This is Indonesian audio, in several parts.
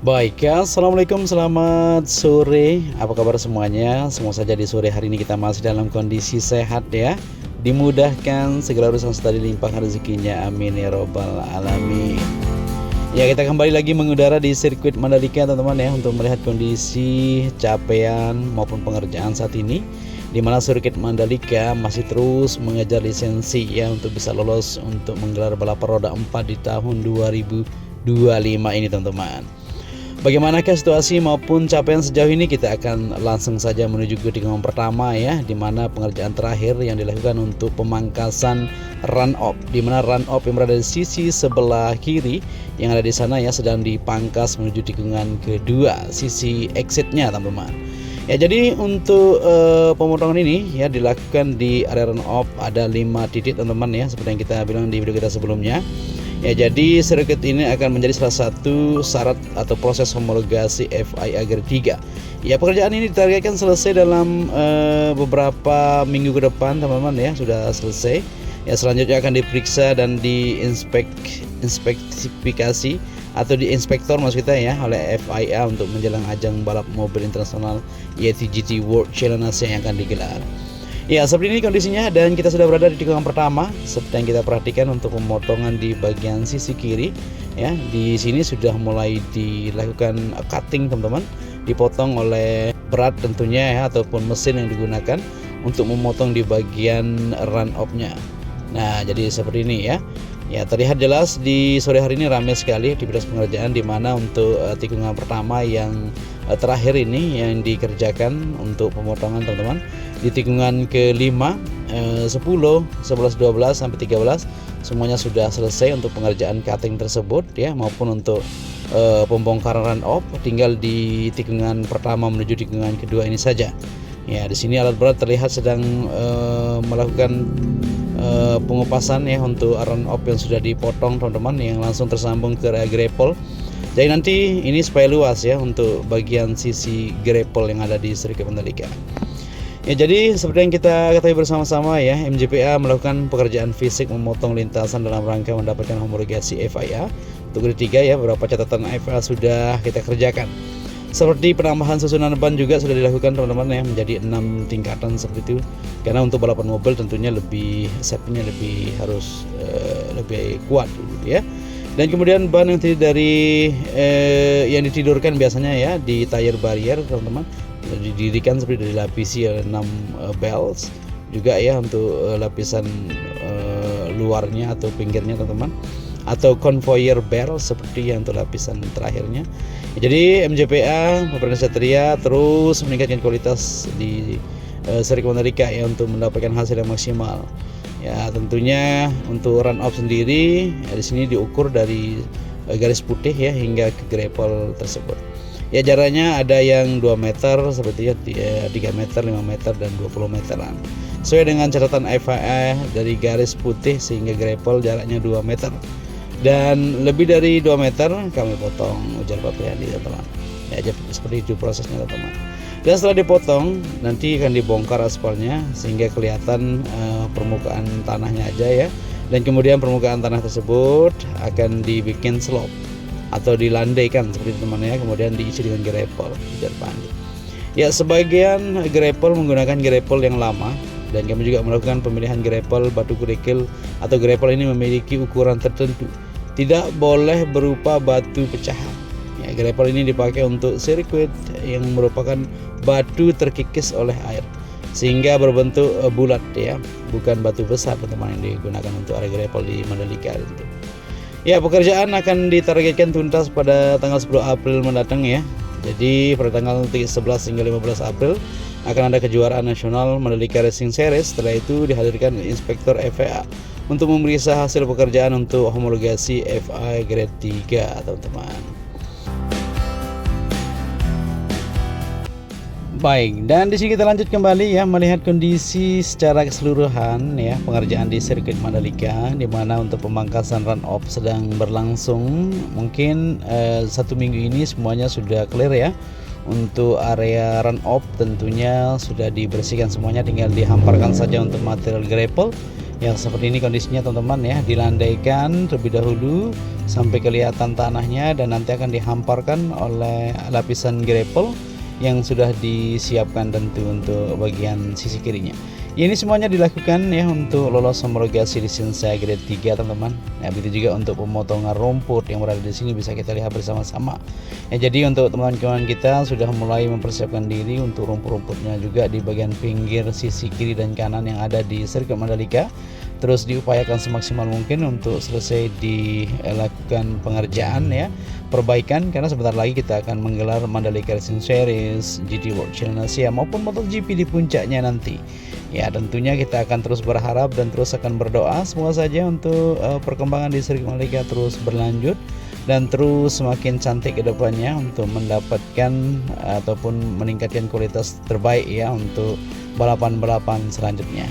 Baik ya, Assalamualaikum, selamat sore. Apa kabar semuanya? Semoga saja di sore hari ini kita masih dalam kondisi sehat ya. Dimudahkan segala urusan serta dilimpahkan rezekinya, amin ya robbal alamin. Ya, kita kembali lagi mengudara di sirkuit Mandalika teman-teman ya, untuk melihat kondisi capaian maupun pengerjaan saat ini, di mana sirkuit Mandalika masih terus mengejar lisensi ya untuk bisa lolos untuk menggelar balapan roda 4 di tahun 2025 ini teman-teman. Bagaimanakah situasi maupun capaian sejauh ini, kita akan langsung saja menuju ke tikungan pertama ya, di mana pengerjaan terakhir yang dilakukan untuk pemangkasan run off, di mana run off yang berada di sisi sebelah kiri yang ada di sana ya sedang dipangkas menuju tikungan kedua, sisi exitnya teman-teman. Ya, jadi untuk pemotongan ini ya dilakukan di area run off ada 5 titik teman-teman ya, seperti yang kita bilang di video kita sebelumnya. Ya, jadi sirkuit ini akan menjadi salah satu syarat atau proses homologasi FIA Grade 3. Ya, pekerjaan ini ditargetkan selesai dalam beberapa minggu ke depan teman-teman ya, sudah selesai. Ya, selanjutnya akan diperiksa dan diinspeksifikasi atau diinspektor maksud kita ya oleh FIA untuk menjelang ajang balap mobil internasional yaitu GT World Challenge Asia yang akan digelar. Ya, seperti ini kondisinya dan kita sudah berada di tikungan pertama. Seperti yang kita perhatikan untuk pemotongan di bagian sisi kiri ya, di sini sudah mulai dilakukan cutting teman-teman, dipotong oleh berat tentunya ya ataupun mesin yang digunakan untuk memotong di bagian run off-nya. Nah, jadi seperti ini ya. Ya, terlihat jelas di sore hari ini ramai sekali aktivitas pengerjaan, di mana untuk tikungan pertama yang terakhir ini yang dikerjakan untuk pemotongan teman-teman di tikungan ke-5, 10, 11, 12 sampai 13 semuanya sudah selesai untuk pengerjaan cutting tersebut ya, maupun untuk pembongkaran run off. Tinggal di tikungan pertama menuju tikungan kedua ini saja. Ya, di sini alat berat terlihat sedang melakukan pengupasan ya untuk run off yang sudah dipotong teman-teman, yang langsung tersambung ke area grapple. Jadi nanti ini supaya luas ya untuk bagian sisi grapple yang ada di sirkuit Mandalika. Ya, jadi seperti yang kita ketahui bersama-sama ya, MGPA melakukan pekerjaan fisik memotong lintasan dalam rangka mendapatkan homologasi FIA untuk Grade 3 ya. Beberapa catatan FIA sudah kita kerjakan. Seperti penambahan susunan ban juga sudah dilakukan teman-teman ya, menjadi 6 tingkatan seperti itu. Karena untuk balapan mobil tentunya lebih safety-nya lebih harus lebih kuat gitu ya. Dan kemudian ban yang terdiri dari yang ditidurkan biasanya ya di tire barrier teman-teman, didirikan seperti dilapisi 6 belts juga ya untuk lapisan luarnya atau pinggirnya teman-teman, atau conveyor belt seperti yang untuk lapisan terakhirnya. Jadi MGPA pemerintah Satria terus meningkatkan kualitas di sirkuit Mandalika ya untuk mendapatkan hasil yang maksimal. Ya, tentunya untuk run off sendiri ya, di sini diukur dari garis putih ya hingga ke grapple tersebut. Ya, jaraknya ada yang 2 meter seperti ya, 3 meter, 5 meter dan 20 meteran. Sesuai dengan catatan FIA dari garis putih sehingga grapple jaraknya 2 meter. Dan lebih dari 2 meter kami potong, ujar Pak Priandi teman-teman. Ya, seperti itu prosesnya teman-teman. Dan setelah dipotong nanti akan dibongkar aspalnya sehingga kelihatan permukaan tanahnya aja ya. Dan kemudian permukaan tanah tersebut akan dibikin slope atau dilandaikan seperti itu teman ya, kemudian diisi dengan grapple, ujar Pak Andi. Ya, sebagian grapple menggunakan grapple yang lama, dan kami juga melakukan pemilihan grapple batu kerikil atau grapple ini memiliki ukuran tertentu, tidak boleh berupa batu pecahan. Ya, grapple ini dipakai untuk sirkuit yang merupakan batu terkikis oleh air sehingga berbentuk bulat ya, bukan batu besar teman-teman yang digunakan untuk area grapple di Mandalika itu. Ya, pekerjaan akan ditargetkan tuntas pada tanggal 10 April mendatang ya. Jadi pada tanggal 11 hingga 15 April akan ada kejuaraan nasional Mandalika Racing Series. Setelah itu dihadirkan inspektor FIA untuk memeriksa hasil pekerjaan untuk homologasi FIA Grade 3 teman-teman. Baik, dan di sini kita lanjut kembali ya melihat kondisi secara keseluruhan ya pengerjaan di sirkuit Mandalika, di mana untuk pemangkasan run off sedang berlangsung. Mungkin 1 minggu ini semuanya sudah clear ya. Untuk area run off tentunya sudah dibersihkan semuanya, tinggal dihamparkan saja untuk material grapple Ya seperti ini kondisinya teman-teman ya, dilandaikan terlebih dahulu sampai kelihatan tanahnya dan nanti akan dihamparkan oleh lapisan gravel yang sudah disiapkan tentu untuk bagian sisi kirinya. Ya, ini semuanya dilakukan ya untuk lolos homologasi lisensi grade 3 teman-teman. Nah, begitu juga untuk pemotongan rumput yang berada di sini bisa kita lihat bersama-sama. Ya, jadi untuk teman-teman kita sudah mulai mempersiapkan diri untuk rumput-rumputnya juga di bagian pinggir sisi kiri dan kanan yang ada di sirkuit Mandalika. Terus diupayakan semaksimal mungkin untuk selesai dilakukan pengerjaan ya, perbaikan, karena sebentar lagi kita akan menggelar Mandalika Racing Series, GT World Challenge Asia maupun MotoGP di puncaknya nanti. Ya tentunya kita akan terus berharap dan terus akan berdoa semoga saja untuk perkembangan di sirkuit Mandalika terus berlanjut dan terus semakin cantik ke depannya untuk mendapatkan ataupun meningkatkan kualitas terbaik ya untuk balapan-balapan selanjutnya.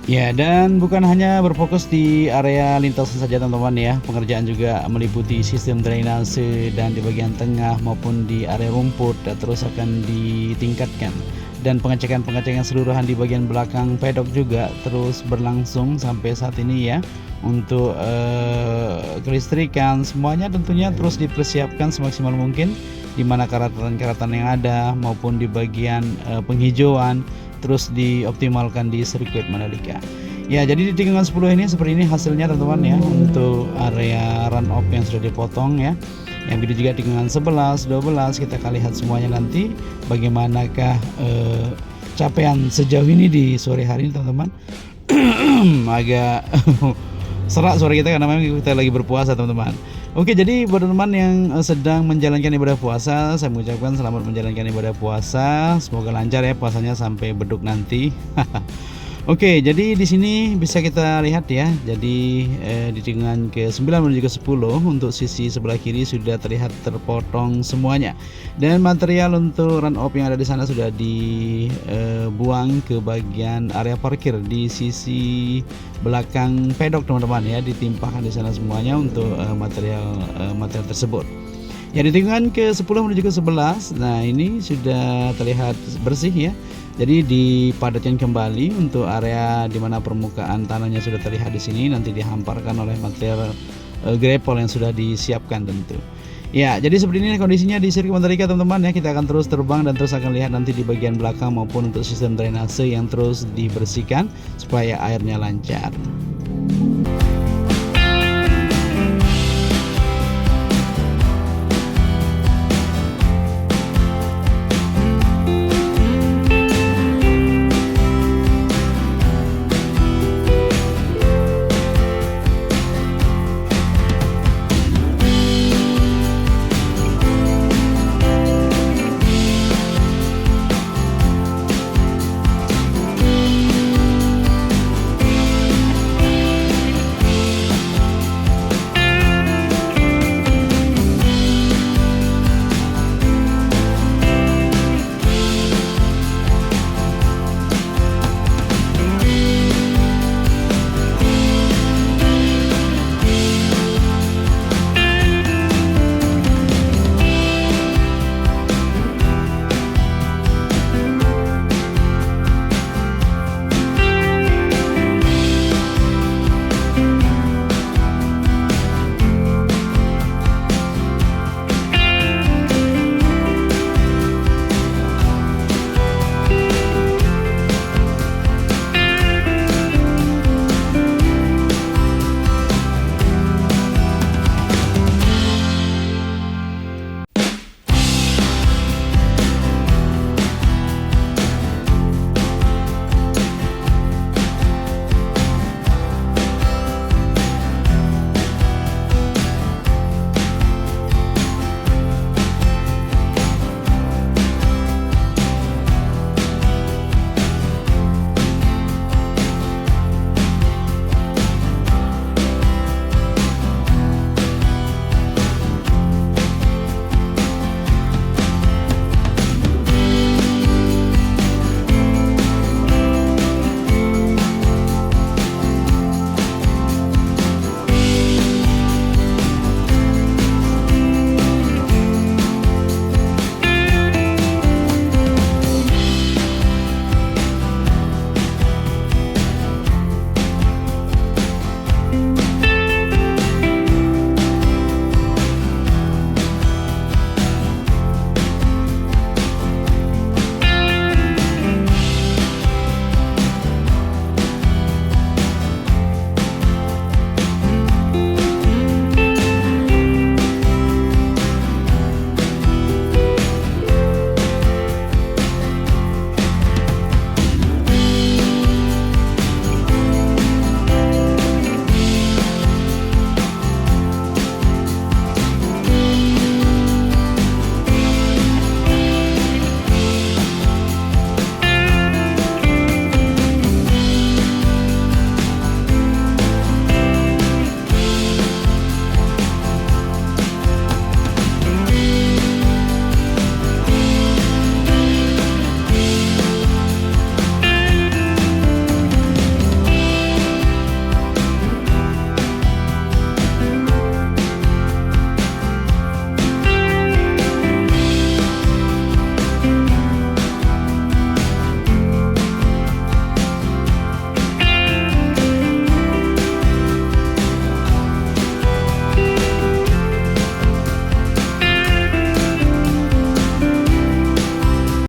Ya, dan bukan hanya berfokus di area lintasan saja teman-teman ya, pengerjaan juga meliputi sistem drainase dan di bagian tengah maupun di area rumput dan terus akan ditingkatkan. Dan pengecekan-pengecekan seluruhan di bagian belakang pedok juga terus berlangsung sampai saat ini ya. Untuk kelistrikan semuanya tentunya terus dipersiapkan semaksimal mungkin, di mana karatan-karatan yang ada maupun di bagian penghijauan terus dioptimalkan di sirkuit Mandalika. Ya, jadi di tikungan 10 ini seperti ini hasilnya teman-teman ya, untuk area run off yang sudah dipotong ya. Yang begitu juga tikungan 11, 12 kita akan lihat semuanya nanti bagaimanakah capaian sejauh ini di sore hari ini teman-teman. Agak serak suara kita karena memang kita lagi berpuasa teman-teman. Oke, jadi buat teman-teman yang sedang menjalankan ibadah puasa, saya mengucapkan selamat menjalankan ibadah puasa. Semoga lancar ya puasanya sampai beduk nanti. Oke, jadi di sini bisa kita lihat ya. Jadi di tikungan ke-9 menuju ke-10 untuk sisi sebelah kiri sudah terlihat terpotong semuanya. Dan material untuk run off yang ada di sana sudah dibuang ke bagian area parkir di sisi belakang pedok teman-teman ya, ditimpahkan di sana semuanya untuk material tersebut. Ya, di tikungan ke-10 menuju ke-11, nah ini sudah terlihat bersih ya. Jadi dipadatkan kembali untuk area di mana permukaan tanahnya sudah terlihat di sini, nanti dihamparkan oleh material gravel yang sudah disiapkan tentu. Ya, jadi seperti ini kondisinya di sirkuit Mandalika teman-teman ya. Kita akan terus terbang dan terus akan lihat nanti di bagian belakang maupun untuk sistem drainase yang terus dibersihkan supaya airnya lancar.